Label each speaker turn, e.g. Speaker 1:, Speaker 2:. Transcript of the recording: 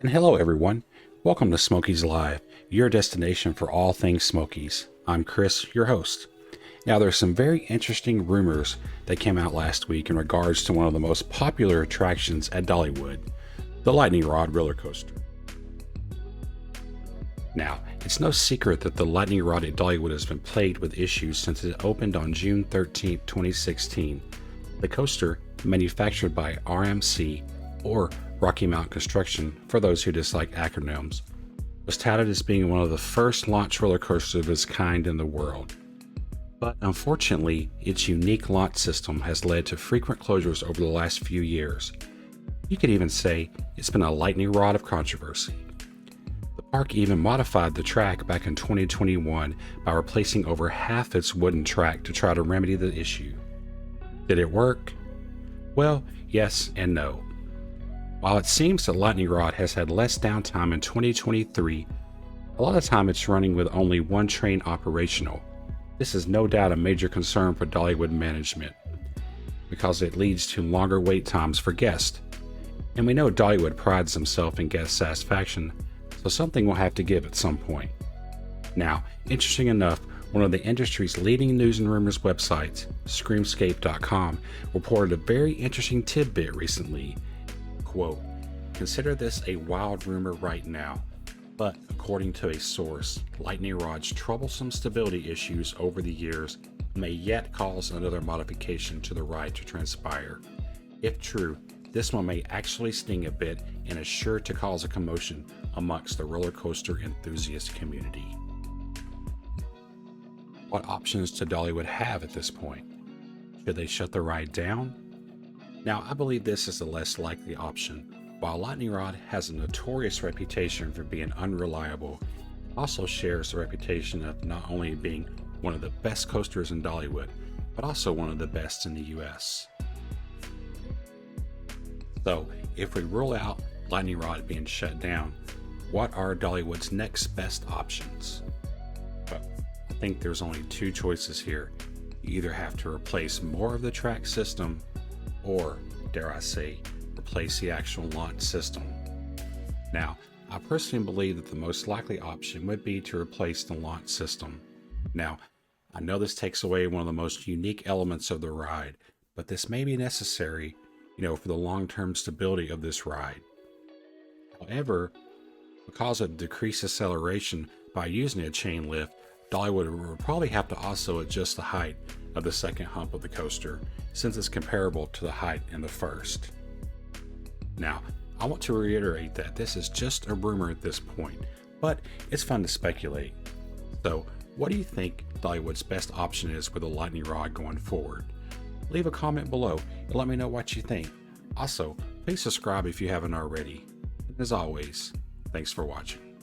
Speaker 1: And hello everyone, welcome to Smokies Live, your destination for all things Smokies. I'm Chris, your host. Now there's some very interesting rumors that came out last week in regards to one of the most popular attractions at Dollywood, the Lightning Rod roller coaster. Now, it's no secret that the Lightning Rod at Dollywood has been plagued with issues since it opened on June 13, 2016. The coaster, manufactured by RMC, or Rocky Mountain Construction, for those who dislike acronyms, was touted as being one of the first launch roller coasters of its kind in the world. But unfortunately, its unique launch system has led to frequent closures over the last few years. You could even say it's been a lightning rod of controversy. The park even modified the track back in 2021 by replacing over half its wooden track to try to remedy the issue. Did it work? Well, yes and no. While it seems that Lightning Rod has had less downtime in 2023, a lot of time it's running with only one train operational. This is no doubt a major concern for Dollywood management, because it leads to longer wait times for guests. And we know Dollywood prides themselves in guest satisfaction, so something will have to give at some point. Now, interesting enough, one of the industry's leading news and rumors websites, Screamscape.com, reported a very interesting tidbit recently. Quote, "Consider this a wild rumor right now, but according to a source, Lightning Rod's troublesome stability issues over the years may yet cause another modification to the ride to transpire. If true, this one may actually sting a bit and is sure to cause a commotion amongst the roller coaster enthusiast community." What options does Dollywood have at this point? Should they shut the ride down? Now, I believe this is the less likely option. While Lightning Rod has a notorious reputation for being unreliable, it also shares the reputation of not only being one of the best coasters in Dollywood, but also one of the best in the US. So, if we rule out Lightning Rod being shut down, what are Dollywood's next best options? Well, I think there's only two choices here. You either have to replace more of the track system, or, dare I say, replace the actual launch system. Now, I personally believe that the most likely option would be to replace the launch system. Now, I know this takes away one of the most unique elements of the ride, but this may be necessary, for the long-term stability of this ride. However, because of decreased acceleration by using a chain lift, Dollywood will probably have to also adjust the height of the second hump of the coaster, since it's comparable to the height in the first. Now, I want to reiterate that this is just a rumor at this point, but it's fun to speculate. So, what do you think Dollywood's best option is with the Lightning Rod going forward? Leave a comment below and let me know what you think. Also, please subscribe if you haven't already. And as always, thanks for watching.